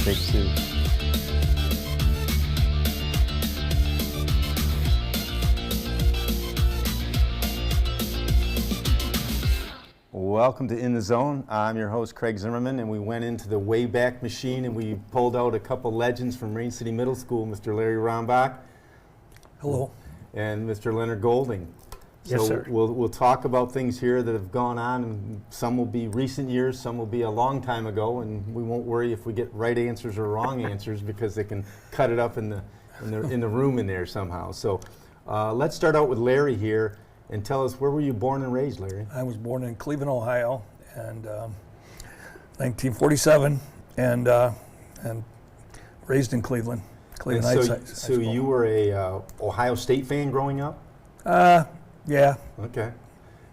Take two. Welcome to In the Zone. I'm your host, Craig Zimmerman, and we went into the Wayback Machine and we pulled out a couple legends from Marine City Middle School, Mr. Larry Rombach. Hello. And Mr. Leonard Goulding. Yes, sir. We'll talk about things here that have gone on, and some will be recent years, some will be a long time ago, and we won't worry if we get right answers or wrong answers because they can cut it up in the room in there somehow. So let's start out with Larry here. And tell us, where were you born and raised, Larry? I was born in Cleveland, Ohio, and 1947, and raised in Cleveland, Cleveland Heights. So you were a Ohio State fan growing up? Yeah. Okay.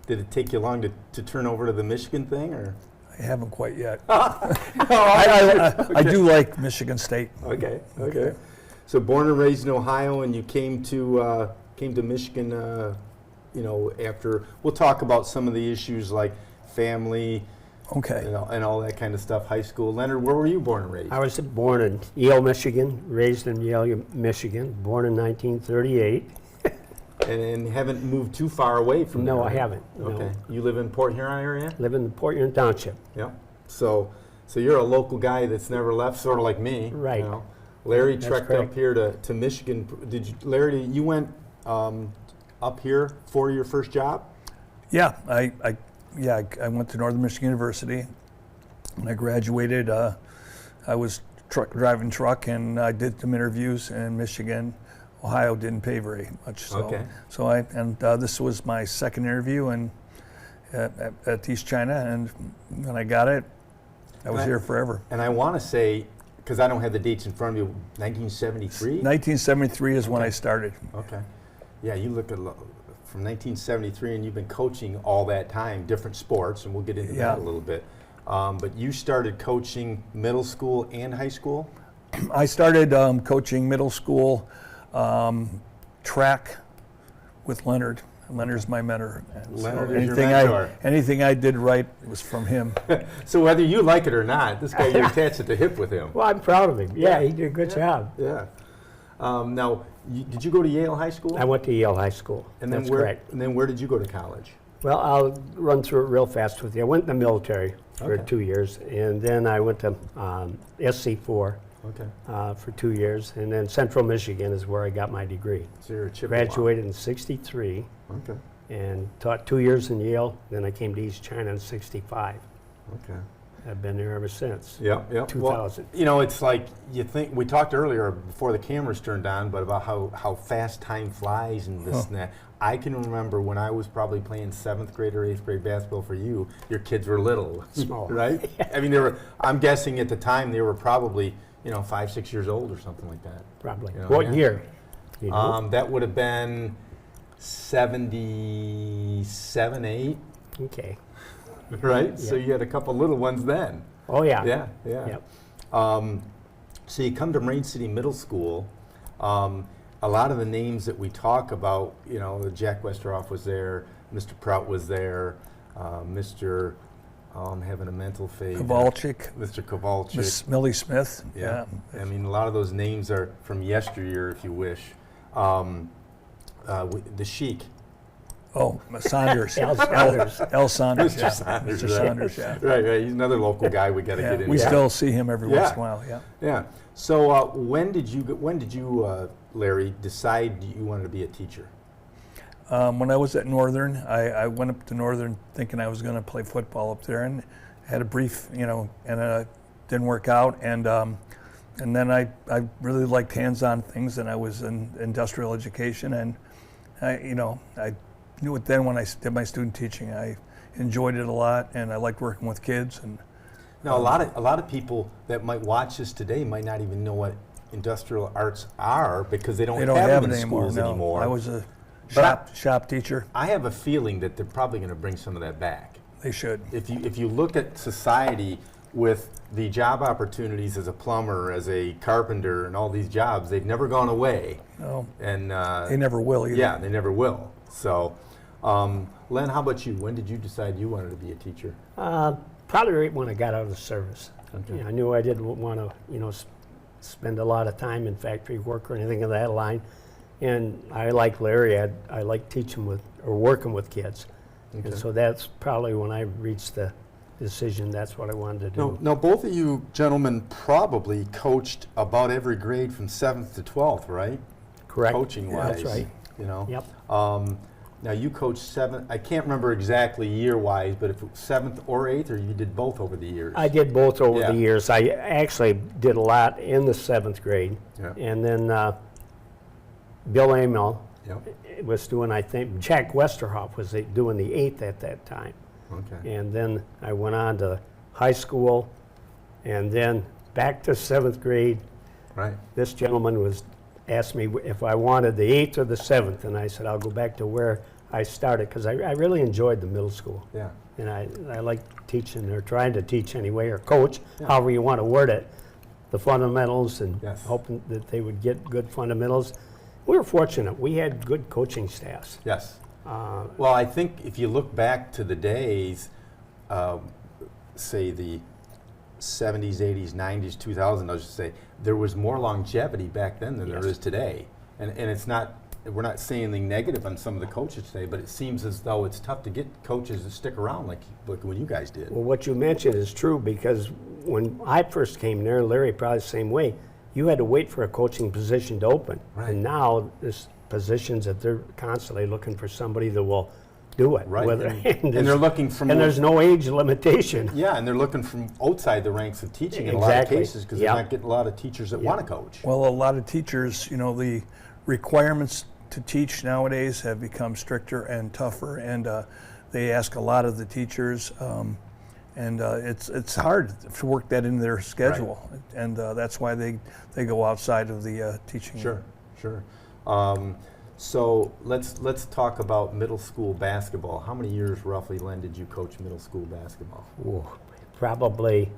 Did it take you long to turn over to the Michigan thing, or? I haven't quite yet. Okay. I do like Michigan State. Okay. So born and raised in Ohio, and you came to Michigan. After we'll talk about some of the issues like family, Okay. and all that kind of stuff. High school. Leonard, where were you born and raised? I was born in Yale, Michigan, raised in Yale, Michigan, born in 1938. And haven't moved too far away from there. No, I haven't. Okay. No. You live in Port Huron area? Live in the Port Huron Township. Yeah. So you're a local guy that's never left, sort of like me. Right. Larry That's trekked correct. up here to Michigan. Larry, you went up here for your first job? Yeah, I went to Northern Michigan University. When I graduated, I was driving truck, and I did some interviews in Michigan. Ohio didn't pay very much, so Okay. this was my second interview at East China, and when I got it, I was here forever. And I want to say, because I don't have the dates in front of you, 1973? 1973 is when I started. Okay. Yeah, you look at from 1973, and you've been coaching all that time, different sports, and we'll get into that a little bit. But you started coaching middle school and high school? I started coaching middle school track with Leonard. Leonard's my mentor. And Leonard is your mentor. Anything I did right was from him. So whether you like it or not, this guy, you're attached at the hip with him. Well, I'm proud of him. Yeah, he did a good job. Yeah. Now, did you go to Yale High School? I went to Yale High School. And then That's where? correct. And then where did you go to college? Well, I'll run through it real fast with you. I went in the military for Okay. 2 years, and then I went to SC4 Okay. for 2 years, and then Central Michigan is where I got my degree. So you're a Chippewa. Graduated in '63. Okay. And taught 2 years in Yale. Then I came to East China in '65. Okay. I've been there ever since. Yeah. 2000. Well, it's like you think, we talked earlier before the cameras turned on, but about how fast time flies and this and that. I can remember when I was probably playing 7th grade or 8th grade basketball for you, your kids were little. Small. Right? I mean, I'm guessing at the time they were probably, 5, 6 years old or something like that. Probably. You know, What yeah. year? You know? That would have been 77, 8, Okay. right? So Yeah. you had a couple little ones then. Oh, yeah. Yeah. Yep. So you come to Marine City Middle School. A lot of the names that we talk about, Jack Westerhoff was there, Mr. Prout was there, Mr. I'm having a mental fade. Kovalchik, Mr. Kovalchik. Miss Millie Smith. Yeah. I mean, a lot of those names are from yesteryear, if you wish. The Sheik. Oh, Saunders. Al Saunders. L. Saunders. Mr. Yeah. Saunders, Mr. right. Saunders, yeah. Right. He's another local guy we got to Yeah, get into. we still see him every once in a while, yeah. Yeah. So when did you, Larry, decide you wanted to be a teacher? When I was at Northern, I went up to Northern thinking I was going to play football up there, and had a brief, and it didn't work out. And then I really liked hands-on things, and I was in industrial education, and I knew it then when I did my student teaching. I enjoyed it a lot, and I liked working with kids. And now, a lot of people that might watch this today might not even know what industrial arts are because they don't have them in schools anymore. I was a But shop teacher. I have a feeling that they're probably going to bring some of that back. They should. If you look at society with the job opportunities as a plumber, as a carpenter, and all these jobs, they've never gone away. No, And they never will either. yeah, they never will. So Len, how about you? When did you decide you wanted to be a teacher? Probably right when I got out of the service. Okay. I knew I didn't want to, spend a lot of time in factory work or anything of that line. And I like Larry. I like teaching or working with kids. Okay. And so that's probably when I reached the decision that's what I wanted to do. Now, both of you gentlemen probably coached about every grade from 7th to 12th, right? Correct. Coaching-wise. That's right. Yep. Now, you coached 7th, I can't remember exactly year-wise, but if it was 7th or 8th, or you did both over the years? I did both over Yeah. the years. I actually did a lot in the 7th grade. Yeah. And then Bill Amell Yep. was doing, I think, Jack Westerhoff was doing the 8th at that time. Okay. And then I went on to high school and then back to 7th grade. Right. This gentleman asked me if I wanted the 8th or the 7th, and I said I'll go back to where I started because I really enjoyed the middle school. Yeah. And I like teaching, or trying to teach anyway, or coach, Yeah. however you want to word it, the fundamentals, and Yes. hoping that they would get good fundamentals. We were fortunate. We had good coaching staffs. Yes. Well, I think if you look back to the days, say the 70s, 80s, 90s, 2000s, I should say, there was more longevity back then than Yes. there is today. And it's not, we're not saying anything negative on some of the coaches today, but it seems as though it's tough to get coaches to stick around like when you guys did. Well, what you mentioned is true, because when I first came there, Larry probably the same way, you had to wait for a coaching position to open. Right. And now there's positions that they're constantly looking for somebody that will do it. Right. Whether- And they're looking from and there's no age limitation. yeah, and they're looking from outside the ranks of teaching in a lot of Exactly. cases because Yep. they're not getting a lot of teachers that want to coach. Well, a lot of teachers, the requirements to teach nowadays have become stricter and tougher, and they ask a lot of the teachers, and it's hard to work that into their schedule, and that's why they go outside of the teaching. Sure. So let's talk about middle school basketball. How many years roughly, Len, did you coach middle school basketball? Ooh, probably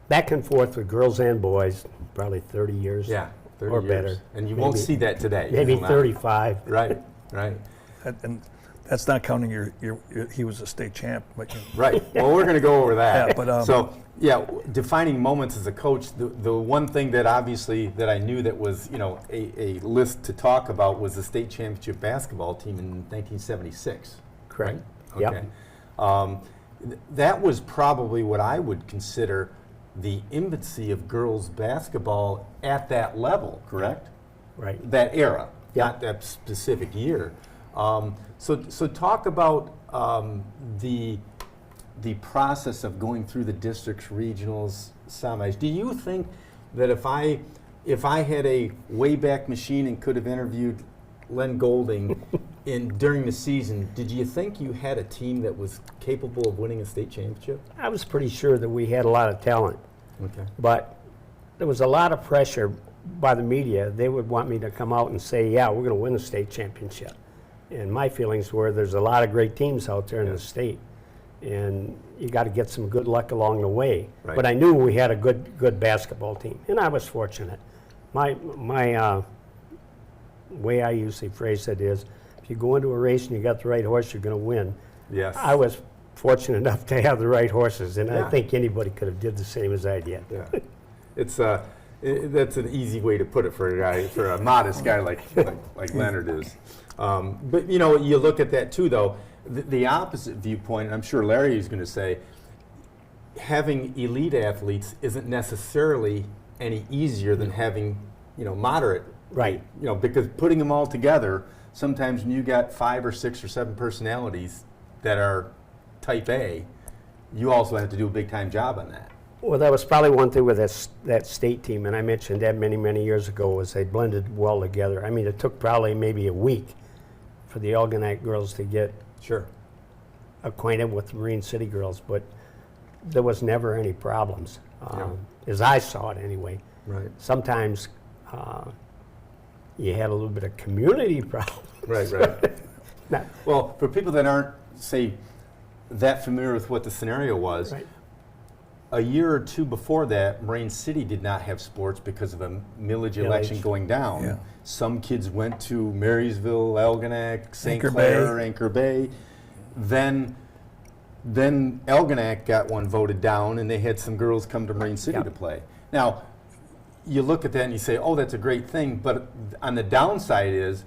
back and forth with girls and boys, probably 30 years. Yeah, 30 or years. better. And you won't see that today. You Maybe will not. 35. Right. And that's not counting your he was a state champ, but Right. Well, we're going to go over that. Yeah, but, so, defining moments as a coach, the one thing that obviously that I knew that was, a list to talk about was the state championship basketball team in 1976. Correct. Right? Yep. Okay. That was probably what I would consider the infancy of girls basketball at that level, correct? Right. That era, Yeah. not that specific year. So talk about the process of going through the districts, regionals, semis. Do you think that if I had a Wayback Machine and could have interviewed Len Goulding during the season, did you think you had a team that was capable of winning a state championship? I was pretty sure that we had a lot of talent, Okay. but there was a lot of pressure by the media. They would want me to come out and say, yeah, we're going to win the state championship. And my feelings were there's a lot of great teams out there in the state, and you got to get some good luck along the way. Right. But I knew we had a good basketball team, and I was fortunate. My way I usually phrase it is, if you go into a race and you got the right horse, you're going to win. Yes. I was fortunate enough to have the right horses, and Yeah. I think anybody could have did the same as I did. Yeah. It's that's an easy way to put it for a modest guy like Leonard is. But you look at that too, though. The opposite viewpoint, and I'm sure Larry is going to say, having elite athletes isn't necessarily any easier than having moderate. Right. Because putting them all together, sometimes when you got 5 or 6 or 7 personalities that are type A, you also have to do a big time job on that. Well, that was probably one thing with that state team, and I mentioned that many years ago, was they blended well together. I mean, it took probably maybe a week for the Algonac girls to get Sure. acquainted with the Marine City girls, but there was never any problems, Yeah. as I saw it anyway. Right. Sometimes you had a little bit of community problems. Right. Not- Well, for people that aren't, say, that familiar with what the scenario was, Right. a year or two before that, Marine City did not have sports because of a millage election going down. Yeah. Some kids went to Marysville, Algonac, St. Anchor Clair, Bay. Anchor Bay. Then Algonac got one voted down, and they had some girls come to Marine City to play. Now, you look at that and you say, oh, that's a great thing, but on the downside is,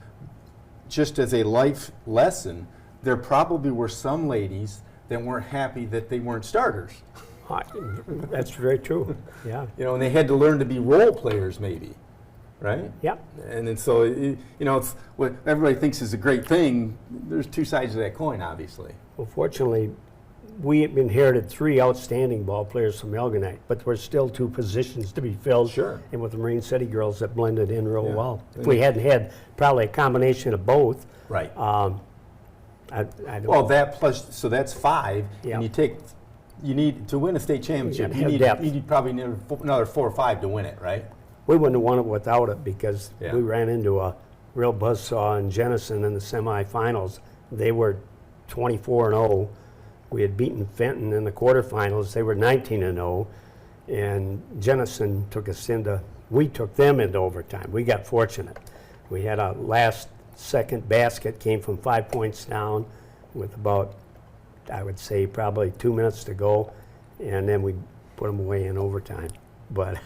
just as a life lesson, there probably were some ladies that weren't happy that they weren't starters. That's very true. Yeah. You know, and they had to learn to be role players, maybe, right? Yeah. And then so, you know, it's what everybody thinks is a great thing. There's two sides of that coin, obviously. Well, fortunately, we inherited 3 outstanding ball players from Algonac, but there were still 2 positions to be filled. Sure. And with the Marine City girls, that blended in real Yeah. well. If we hadn't had probably a combination of both, Right. I don't Well, know. that plus, so that's 5, Yeah. and you need to win a state championship. You gotta have depth. You need probably another 4 or 5 to win it, right? We wouldn't have won it without it because Yeah. we ran into a real buzzsaw in Jenison in the semifinals. They were 24-0. We had beaten Fenton in the quarterfinals. They were 19-0. And Jenison we took them into overtime. We got fortunate. We had a last-second basket, came from 5 points down with about, I would say, probably 2 minutes to go. And then we put them away in overtime. But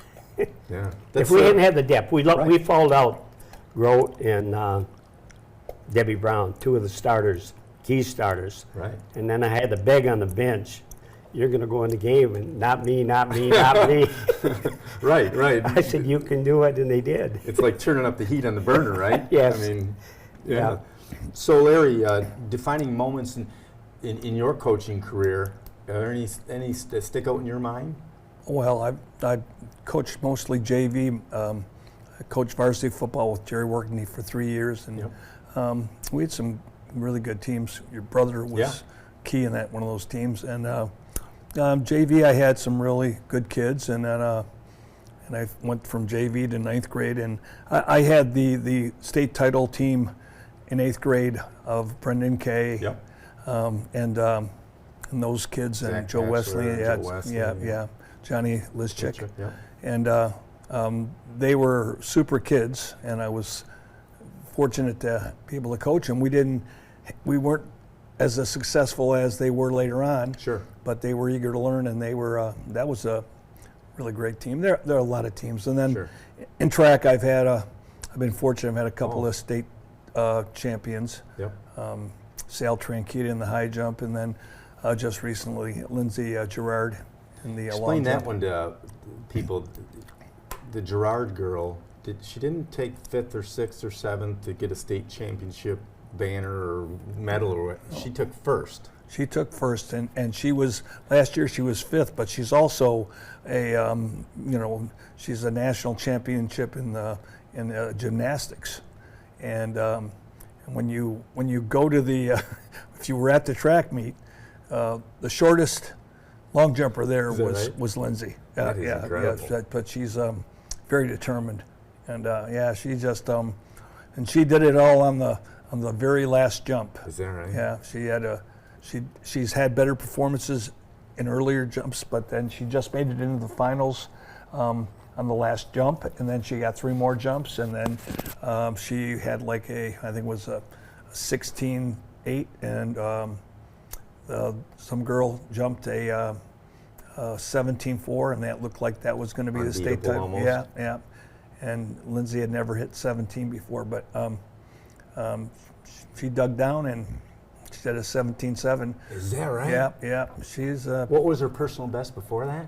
Yeah. if we hadn't had the depth, we Right. fouled out Grote and Debbie Brown, 2 of the starters, key starters. Right. And then I had to beg on the bench, you're going to go in the game, and not me, not me, not me. Right, right. I said, you can do it, and they did. It's like turning up the heat on the burner, right? Yes. I mean, yeah. Yeah. So, Larry, defining moments in your coaching career, are there any that stick out in your mind? Well, I coached mostly JV. I coached varsity football with Jerry Workney for 3 years, and we had some really good teams. Your brother was key in one of those teams, and JV I had some really good kids, and then and I went from JV to 9th grade, and I had the state title team in 8th grade of Brendan Kay, and those kids, Zach and Joe Batchelor, Wesley, Joe Wesley, Johnny Lischik, Yeah. and they were super kids, and I was fortunate to be able to coach them. We weren't as successful as they were later on. Sure. But they were eager to learn, and they were. That was a really great team. There are a lot of teams, and then in track, I've been fortunate. I've had a couple of state champions. Yep. Sal Tranquita in the high jump, and then just recently Lindsay Gerard in the long Explain jump. that one to people. The Gerard girl, she didn't take 5th or 6th or 7th to get a state championship banner or medal or what. She took 1st. She took 1st, and she was last year. She was 5th, but she's also she's a national championship in gymnastics, and when you go to the if you were at the track meet, the shortest long jumper there was Lindsay. That is incredible. But she's very determined, and she just and she did it all on the very last jump. Is that right? Yeah, she's had better performances in earlier jumps, but then she just made it into the finals on the last jump, and then she got 3 more jumps, and then she had I think it was a 16.8, and some girl jumped a 17.4, and that looked like that was going to be the state title. Almost. Yeah. And Lindsay had never hit 17 before, but she dug down and she had a 17.7. Is that right? Yeah. She's What was her personal best before that?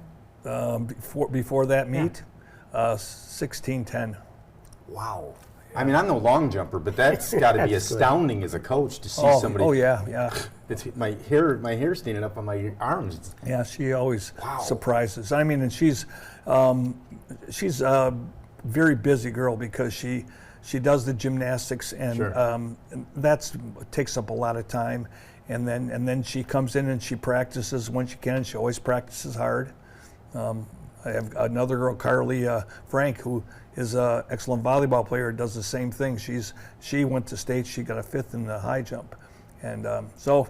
before that meet, 16.10. Wow. I mean, I'm no long jumper, but that's got to be That's good. astounding as a coach to see somebody. Oh yeah. It's my hair standing up on my arms. It's, Yeah, she always Wow. surprises. I mean, and she's a very busy girl because she does the gymnastics, and Sure. and takes up a lot of time. And then she comes in and she practices when she can. She always practices hard. I have another girl, Carly Frank, who is an excellent volleyball player, does the same thing. She went to state. She got a 5th in the high jump. And so,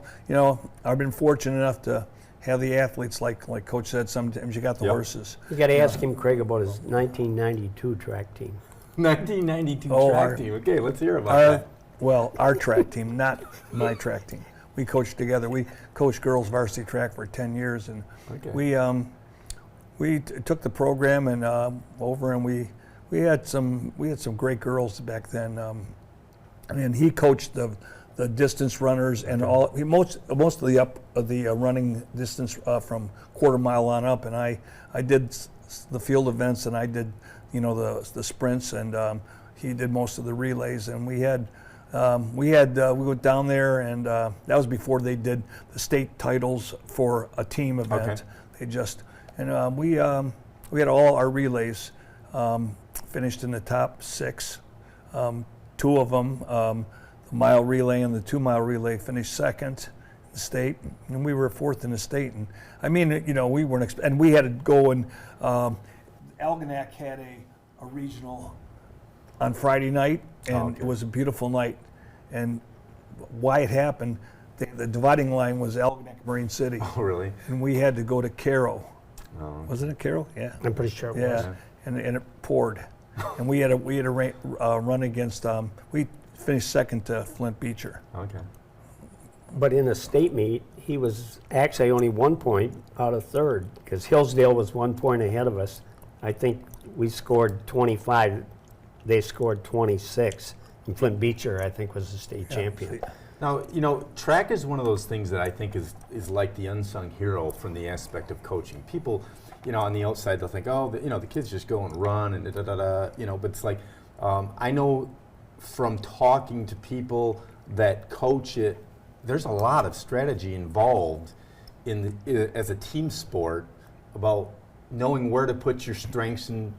I've been fortunate enough to have the athletes, like Coach said, sometimes you got the Yep. horses. You got to ask him, Craig, about his 1992 track team. 1992 Oh, track our- team. Okay, let's hear about Our, that. well, our track team, not my track team. We coached together. We coached girls varsity track for 10 years, and Okay. we took the program and over, and we had some great girls back then. And he coached the distance runners and most of the running distance from quarter mile on up, and I did the field events, and I did the sprints, and he did most of the relays, and we went down there, and that was before they did the state titles for a team event. Okay. They just we had all our relays finished in the top 6. Two of them, the mile relay and the 2 mile relay, finished second in the state, and we were 4th in the state. And I mean, we weren't, and we had to go and Algonac had a regional on Friday night, and Oh, okay. it was a beautiful night. And why it happened, the dividing line was Algonac Marine City, Oh, really? and we had to go to Caro. Oh. Wasn't it Caro? Yeah. I'm pretty sure it was. Yeah, and it poured, and we had a run against. We finished second to Flint Beecher. Okay. But in a state meet, he was actually only 1 point out of third, because Hillsdale was 1 point ahead of us. I think we scored 25, they scored 26, and Flint Beecher, I think, was the state champion. Now, track is one of those things that I think is like the unsung hero from the aspect of coaching. People, on the outside, they'll think, oh, the kids just go and run and da-da-da-da, but it's like, I know from talking to people that coach it, there's a lot of strategy involved as a team sport about knowing where to put your strengths and,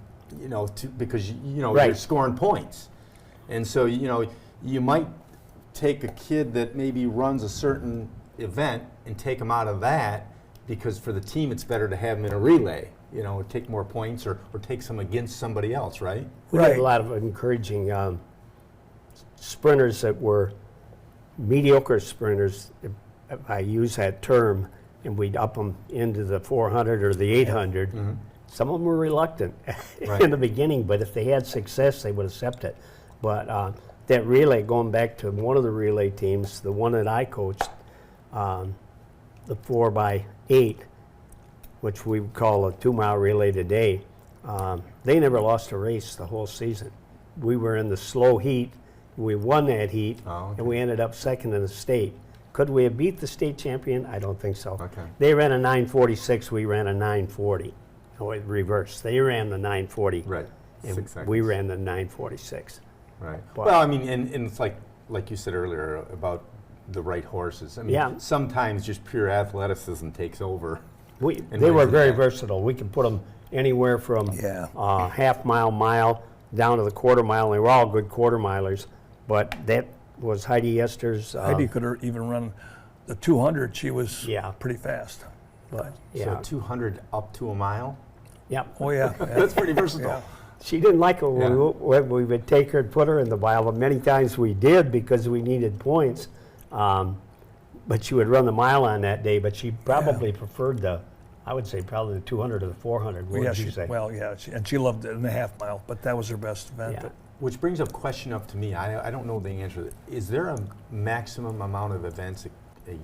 because, Right. you're scoring points. And so, you might take a kid that maybe runs a certain event and take them out of that, because for the team it's better to have them in a relay, take more points or take some against somebody else, right? We had Right. a lot of encouraging sprinters that were mediocre sprinters, if I use that term, and we'd up them into the 400 or the 800. Some of them were reluctant Right. in the beginning, but if they had success, they would accept it. But that relay, going back to one of the relay teams, the one that I coached, the 4x8, which we would call a 2 mile relay today, they never lost a race the whole season. We were in the slow heat. We won that heat, Oh, okay. and we ended up second in the state. Could we have beat the state champion? I don't think so. Okay. They ran a 9:46. We ran a 9:40. No, it reversed. They ran the 9:40. Right. And 6 seconds. we ran the 9:46. Right. But- Well, I mean, and it's like you said earlier about the right horses. I mean, Yeah. sometimes just pure athleticism takes over. They And were wins it very back. versatile. We could put them anywhere from Yeah. half mile, down to the quarter mile. They were all good quarter milers, but that was Heidi Ester's. Heidi could even run the 200. She was Yeah. pretty fast. But Yeah, So 200 up to a mile? yeah. oh yeah, That's pretty versatile. Yeah. She didn't like it when, Yeah. we would take her and put her in the mile, but many times we did because we needed points. But she would run the mile on that day, but she probably preferred I would say probably the 200 or the 400. What yeah. would you say? And she loved it in the half mile, but that was her best event. Yeah. But Which brings up question up to me. I don't know the answer. Is there a maximum amount of events?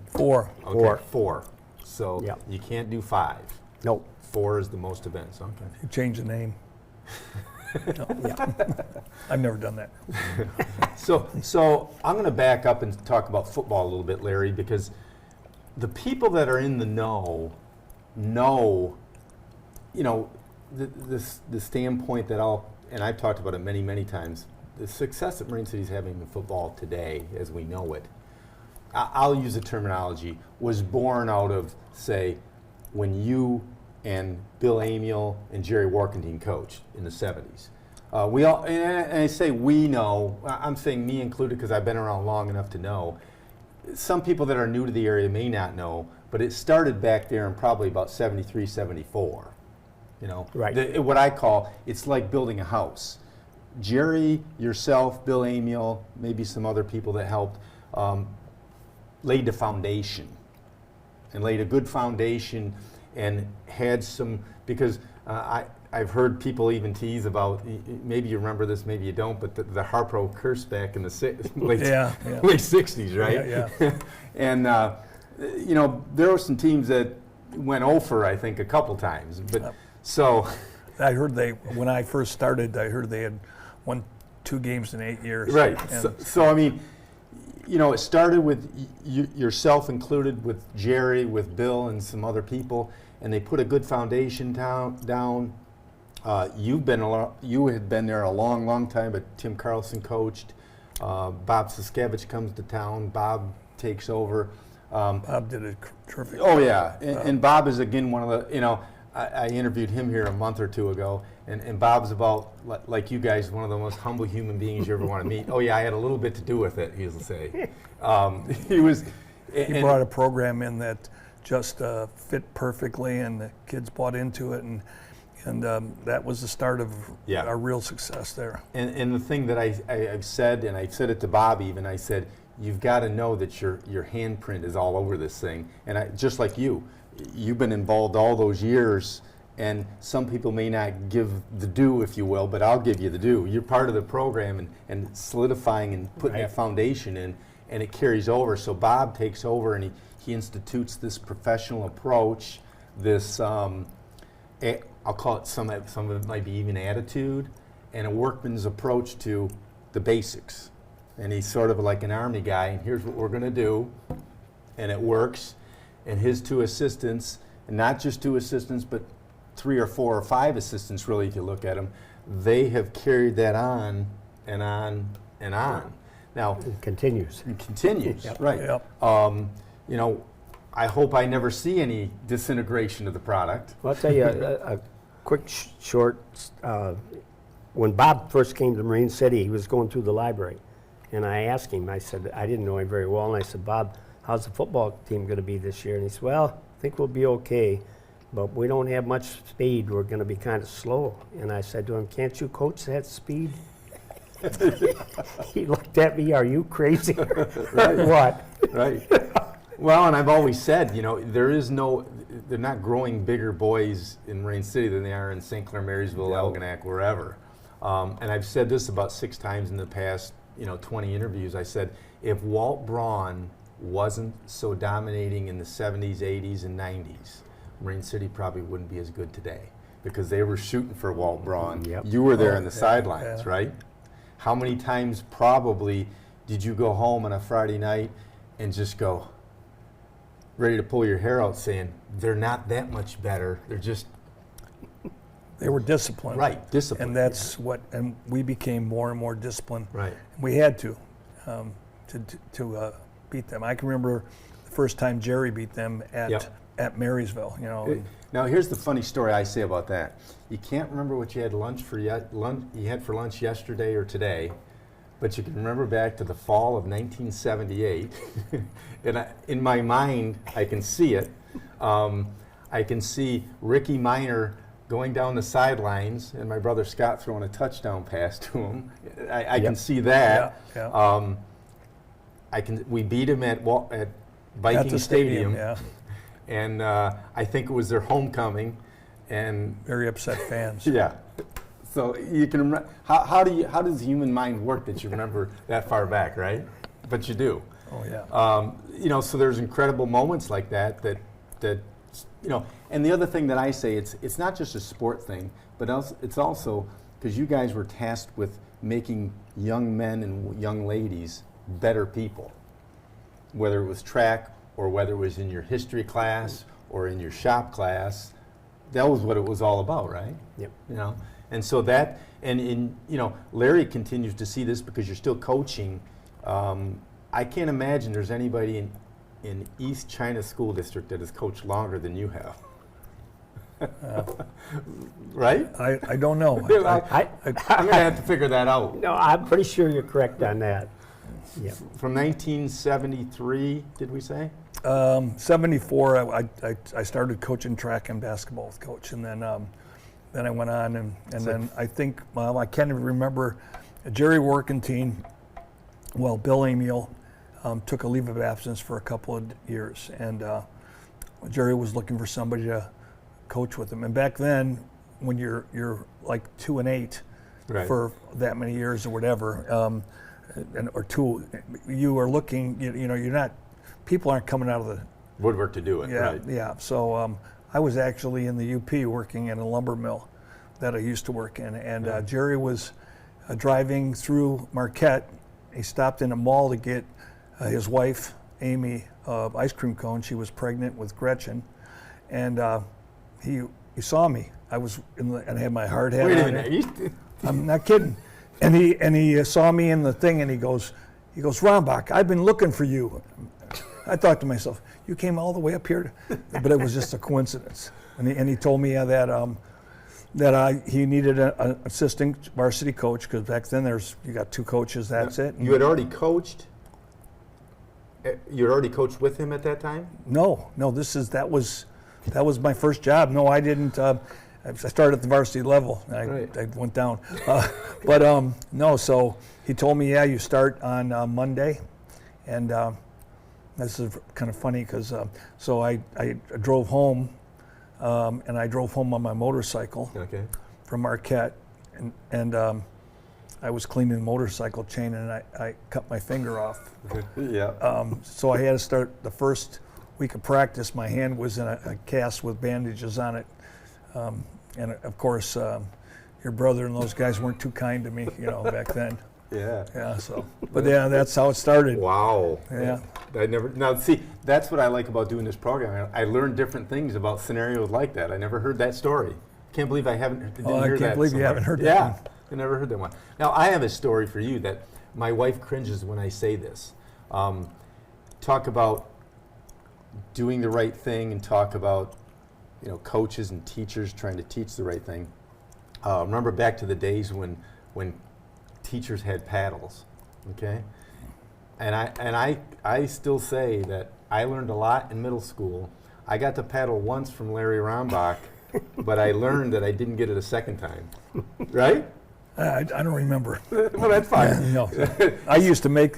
4. Okay, 4. So Yeah. you can't do 5. Nope. 4 is the most events. Okay. You change the name. No. I've never done that. So I'm going to back up and talk about football a little bit, Larry, because the people that are in the know, the standpoint that and I've talked about it many, many times, the success that Marine City's having in football today, as we know it, I'll use the terminology, was born out of, say, when you and Bill Amiel and Jerry Warkentine coached in the 70s. We all, and I say we know, I'm saying me included because I've been around long enough to know. Some people that are new to the area may not know, but it started back there in probably about 73, 74. Right. What I call, it's like building a house. Jerry, yourself, Bill Amiel, maybe some other people that helped, laid the foundation. and laid a good foundation and had some, because I've heard people even tease about, maybe you remember this, maybe you don't, but the Harpo curse back in the late 60s, right? Yeah. And, there were some teams that went over, I think, a couple times. But so I heard when I first started, I heard they had won 2 games in 8 years. Right. So I mean, it started with yourself included, with Jerry, with Bill, and some other people, and they put a good foundation down. You had been there a long, long time, but Tim Carlson coached. Bob Siskevich comes to town. Bob takes over. Bob did a terrific job. Oh yeah, and Bob is again one of the, I interviewed him here a month or two ago, and Bob's about, like you guys, one of the most humble human beings you ever want to meet. Oh yeah, I had a little bit to do with it, he'll say. He brought a program in that just fit perfectly, and the kids bought into it, and that was the start of our real success there. And the thing that I've said, and I said it to Bob even, I said, you've got to know that your handprint is all over this thing. And just like you've been involved all those years, and some people may not give the due, if you will, but I'll give you the due. You're part of the program and solidifying and putting that foundation in, and it carries over. So Bob takes over, and he institutes this professional approach, this, I'll call it, some of it might be even attitude, and a workman's approach to the basics. And he's sort of like an army guy, and here's what we're going to do, and it works. And his 2 assistants, and not just 2 assistants, but 3 or 4 or 5 assistants, really, if you look at them, they have carried that on and on and on. Now, it continues. It continues, right. Yep. I hope I never see any disintegration of the product. Well, I'll tell you a quick, short, when Bob first came to Marine City, he was going through the library. And I asked him, I said, I didn't know him very well, and I said, Bob, how's the football team going to be this year? And he said, well, I think we'll be okay, but we don't have much speed. We're going to be kind of slow. And I said to him, can't you coach that speed? He looked at me, are you crazy? Right. What? Right. Well, and I've always said, they're not growing bigger boys in Marine City than they are in St. Clair, Marysville, Algonac, wherever. And I've said this about 6 times in the past 20 interviews. I said, if Walt Braun wasn't so dominating in the 70s, 80s, and 90s, Marine City probably wouldn't be as good today, because they were shooting for Walt Braun. Yep. You were there in the sidelines, right? How many times probably did you go home on a Friday night and just go, ready to pull your hair out, saying, they're not that much better, they're just... They were disciplined. Right, disciplined. And that's and we became more and more disciplined. Right. We had to beat them. I can remember the first time Jerry beat them at Marysville. Now here's the funny story I say about that. You can't remember what you had for lunch yesterday or today, but you can remember back to the fall of 1978. And in my mind, I can see it. I can see Ricky Minor going down the sidelines, and my brother Scott throwing a touchdown pass to him. I can see that. Yeah. We beat him at Viking Stadium. Yeah. And I think it was their homecoming, and very upset fans. Yeah. So you can remember. How does the human mind work that you remember that far back, right? But you do. Oh yeah. So there's incredible moments like that. And the other thing that I say, it's not just a sport thing, but it's also because you guys were tasked with making young men and young ladies better people, whether it was track or whether it was in your history class or in your shop class. That was what it was all about, right? Yep. And so that, Larry continues to see this because you're still coaching. I can't imagine there's anybody in East China School District that has coached longer than you have. Right? I don't know. I'm going to have to figure that out. No, I'm pretty sure you're correct on that. Yep. From 1973, did we say? 74, I started coaching track and basketball with Coach, and then I went on, and then I think, I can't even remember, Jerry Workentine, Bill Amiel took a leave of absence for a couple of years, and Jerry was looking for somebody to coach with him. And back then, when you're like 2-8 Right. for that many years or whatever, or two, you are looking. You know, you're not. People aren't coming out of the Woodwork to do it. yeah, Right. yeah. So I was actually in the UP working in a lumber mill that I used to work in, and Jerry was driving through Marquette. He stopped in a mall to get his wife, Amy, ice cream cone. She was pregnant with Gretchen, and he saw me. I was and I had my hard hat Wait a on. minute. I'm not kidding. And he saw me in the thing, and he goes, Rombach, I've been looking for you. I thought to myself, you came all the way up here, but it was just a coincidence. And he told me that he needed an assistant varsity coach, because back then you got 2 coaches, that's it. You had already coached. You had already coached with him at that time. No, that was my first job. No, I didn't. I started at the varsity level. I went down, but no. So he told me, yeah, you start on Monday, and this is kind of funny because so I drove home, and I drove home on my motorcycle from Marquette, and I was cleaning the motorcycle chain, and I cut my finger off. Yeah. So I had to start the first week of practice. My hand was in a cast with bandages on it. And of course, your brother and those guys weren't too kind to me, back then. Yeah. Yeah. So, but yeah, that's how it started. Wow. Yeah. Now see, that's what I like about doing this program. I learned different things about scenarios like that. I never heard that story. Can't believe I didn't hear that. I can't believe you haven't heard that. Yeah, I never heard that one. Now I have a story for you that my wife cringes when I say this. Talk about doing the right thing, and talk about coaches and teachers trying to teach the right thing. Remember back to the days when teachers had paddles, okay? And I still say that I learned a lot in middle school. I got to paddle once from Larry Rombach, but I learned that I didn't get it a second time, right? I don't remember. Well, that's fine. No, I used to make.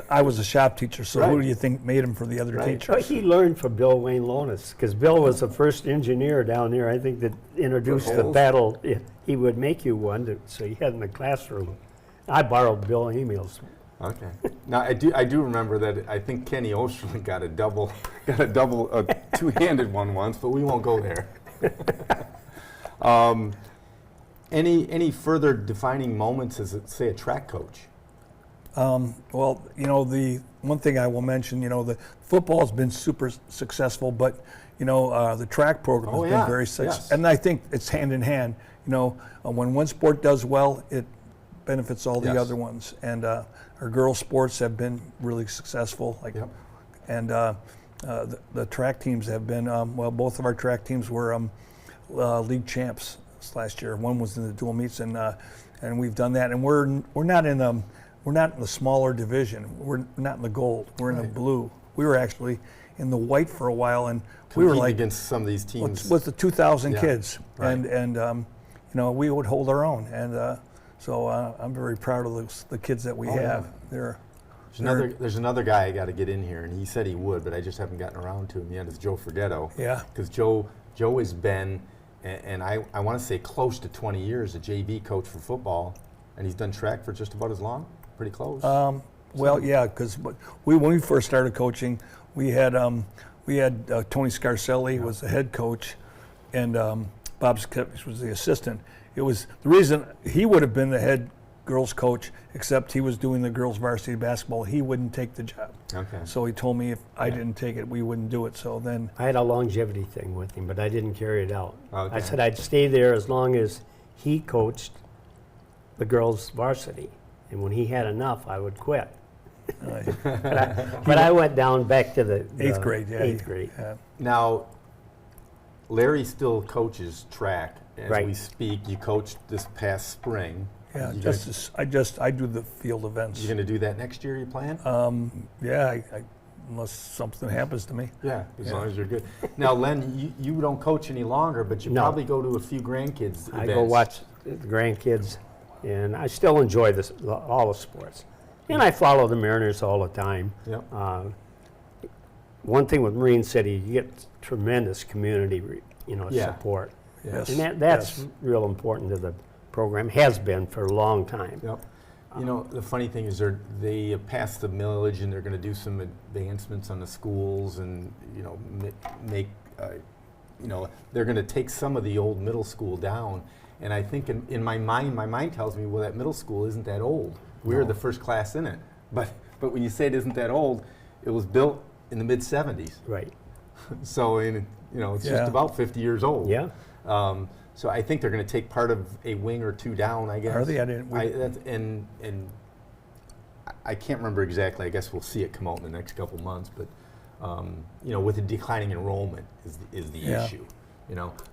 I was a shop teacher, so who do you think made them for the other teachers? Well, he learned from Bill Wayne Lonis, because Bill was the first engineer down there, I think, that introduced the paddle. He would make you one, so you had in the classroom. I borrowed Bill Emil's. Okay. Now I do remember that I think Kenny Osterlin got a two-handed one once, but we won't go there. Any further defining moments as, say, a track coach? Well, the one thing I will mention, the football's been super successful, but the track program has been very successful, and I think it's hand in hand. When one sport does well, it benefits all the other ones, and our girls' sports have been really successful. And the track teams have been both of our track teams were league champs last year. One was in the dual meets, and we've done that. And we're not in the smaller division. We're not in the gold. We're in the blue. We were actually in the white for a while, and we were like against some of these teams with the 2,000 kids, and we would hold our own. And so I'm very proud of the kids that we have. There's another guy I got to get in here, and he said he would, but I just haven't gotten around to him yet. It's Joe Forgetto. Yeah. Because Joe has been, and I want to say close to 20 years, a JV coach for football, and he's done track for just about as long. Pretty close. Because when we first started coaching, we had Tony Scarcelli was the head coach, and Bob Skepich was the assistant. It was the reason he would have been the head girls coach, except he was doing the girls varsity basketball. He wouldn't take the job. Okay. So he told me if I didn't take it, we wouldn't do it. So then I had a longevity thing with him, but I didn't carry it out. Okay. I said I'd stay there as long as he coached the girls varsity, and when he had enough, I would quit. But I went down back to the eighth grade. Yeah, eighth grade. Yeah. Now, Larry still coaches track as we speak. You coached this past spring. Yeah, I do the field events. You going to do that next year, you plan? Unless something happens to me. Yeah, as long as you're good. Now, Len, you don't coach any longer, but you probably go to a few grandkids events. I go watch the grandkids, and I still enjoy all the sports. And I follow the Mariners all the time. Yep. one thing with Marine City, you get tremendous community, Yeah. support. Yes. And that's real important to the program, has been for a long time. Yep. The funny thing is they passed the millage and they're going to do some advancements on the schools and, make, they're going to take some of the old middle school down. And I think in my mind tells me, well, that middle school isn't that old. We were the first class in it. But when you say it isn't that old, it was built in the mid-'70s. Right. So, it's Yeah. just about 50 years old. Yeah. So I think they're going to take part of a wing or two down, I guess. Are they? I didn't. And I can't remember exactly. I guess we'll see it come out in the next couple months. But with the declining enrollment is the Yeah. issue.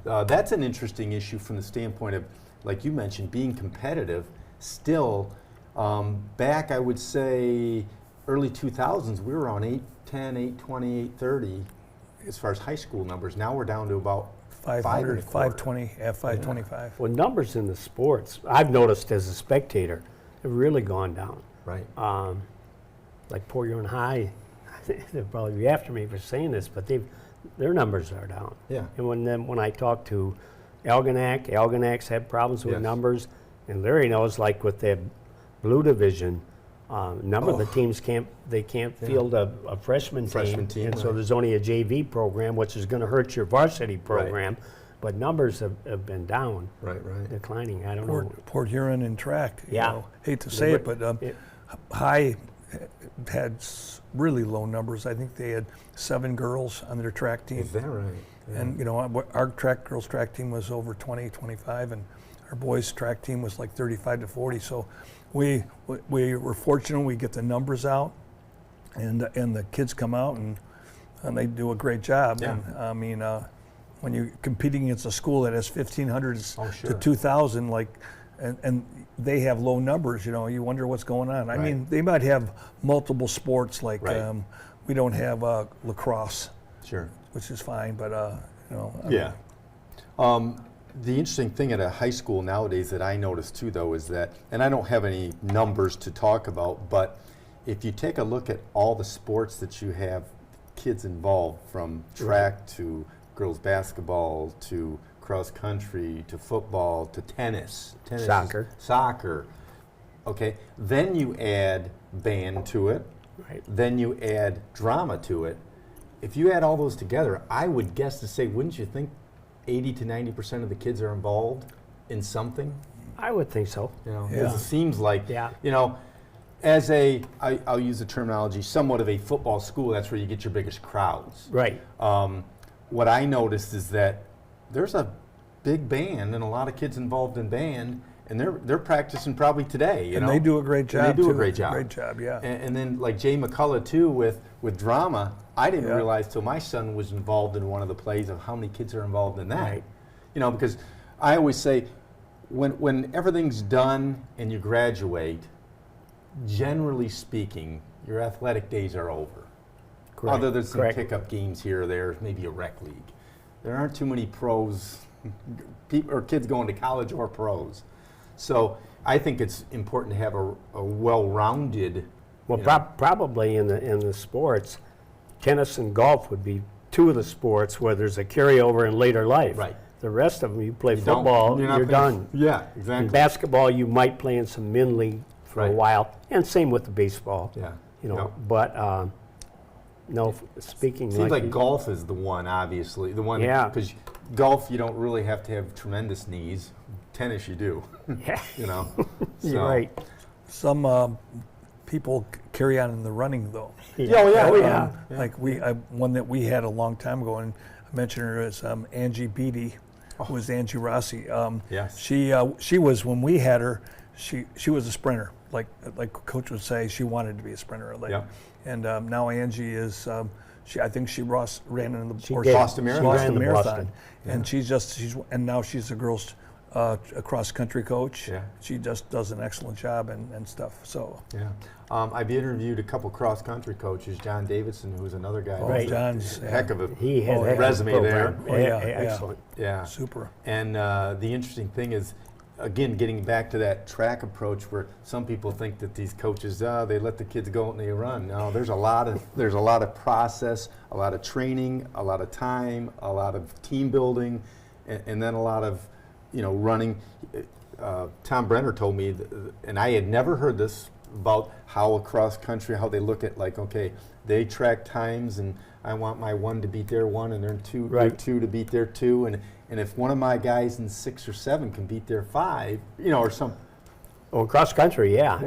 That's an interesting issue from the standpoint of, like you mentioned, being competitive. Still, back I would say early 2000s, we were on 810, 820, 830 as far as high school numbers. Now we're down to about 500, 525. 520, yeah, 525. Well, numbers in the sports, I've noticed as a spectator, have really gone down. Right. Like Port Huron High, they'll probably be after me for saying this, but their numbers are down. Yeah. And when I talk to Algonac's had problems with Yes. numbers, and Larry knows, like with that blue division, number of the teams can't field a freshman team, and so right. there's only a JV program, which is going to hurt your varsity program. But numbers have been down, Right. declining. I don't know. Port Huron in track. Yeah. Hate to say it, but High had really low numbers. I think they had 7 girls on their track team. Is that right? Yeah. And our girls track team was over 20, 25, and our boys track team was like 35 to 40. So we were fortunate we get the numbers out, and the kids come out and they do a great job. Yeah. And I mean, when you're competing against a school that has 1,500 sure. to 2,000, and they have low numbers, you wonder what's going on. I Right. mean, they might have multiple sports like Right. we don't have lacrosse, Sure. which is fine, but I Yeah. The interesting thing at a high school nowadays that I notice too, though, is that, and I don't have any numbers to talk about, but if you take a look at all the sports that you have kids involved, from track to girls basketball to cross country to football to tennis, soccer. Okay, then you add band to it. Right. Then you add drama to it. If you add all those together, I would guess to say, wouldn't you think 80 to 90% of the kids are involved in something? I would think so. Because Yeah. it seems like, Yeah. as I'll use the terminology, somewhat of a football school, that's where you get your biggest crowds. Right. What I noticed is that there's a big band and a lot of kids involved in band, and they're practicing probably today. and they do a great job. And they do a too. great job. Great job, yeah. And then like Jay McCullough too with drama, I didn't Yeah. realize till my son was involved in one of the plays of how many kids are involved in that. Right. Because I always say when everything's done and you graduate, generally speaking, your athletic days are over. Correct. Other than some Correct. pickup games here or there, maybe a rec league. There aren't too many pros or kids going to college or pros. So I think it's important to have a well-rounded. Well, probably in the sports, tennis and golf would be two of the sports where there's a carryover in later life. Right. The rest of them, you play You don't- football, not you're playing- done. Yeah, In exactly. basketball, you might play in some min league for a Right. while, and same with the baseball. Yeah. But no, speaking Seems like you- golf is the one, obviously. The one, Yeah. because golf, you don't really have to have tremendous knees. Tennis, you do. Yeah, So- you're right. Some people carry on in the running, though. Oh, yeah. Like one that we had a long time ago, and I mentioned her as Angie Beatty, who was Angie Rossi. Yes. She was, when we had her, she was a sprinter. Like Coach would say, she wanted to be a sprinter. Yep. And now Angie is. I think she ran in the did. Boston Marathon. She ran Boston the Marathon, Boston. and now she's a girls a cross country coach. Yeah. She just does an excellent job and stuff. So. Yeah. I've interviewed a couple cross country coaches, John Davidson, who's another guy. Right. who's a John's, heck of a He had Oh, a yeah. resume there. program. Oh, yeah, Excellent. Yeah. Super. And the interesting thing is, again, getting back to that track approach where some people think that these coaches, they let the kids go and they run. No, there's a lot of process, a lot of training, a lot of time, a lot of team building, and then a lot of, running. Tom Brenner told me, and I had never heard this, about how across country, how they look at, like, okay, they track times, and I want my 1 to beat their 1, and their 2 to beat their 2, and if one of my guys in 6 or 7 can beat their 5, or some. Well, cross country, yeah.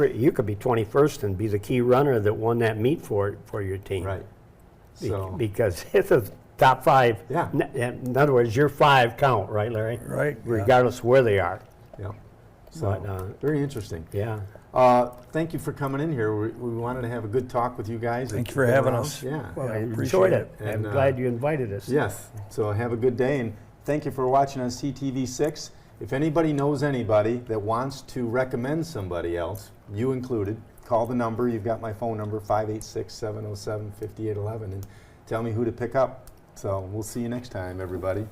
You could be 21st and be the key runner that won that meet for your team. Right. Because it's a top 5. Yeah. In other words, your 5 count, right, Larry? Right. Regardless of where they are. Yeah. So, very interesting. Yeah. Thank you for coming in here. We wanted to have a good talk with you guys. Thank you for having around. us. Yeah. Well, I appreciate enjoyed it. it. And, I'm glad you invited us. Yes. So have a good day, and thank you for watching on CTV6. If anybody knows anybody that wants to recommend somebody else, you included, call the number. You've got my phone number, 586-707-5811, and tell me who to pick up. So we'll see you next time, everybody.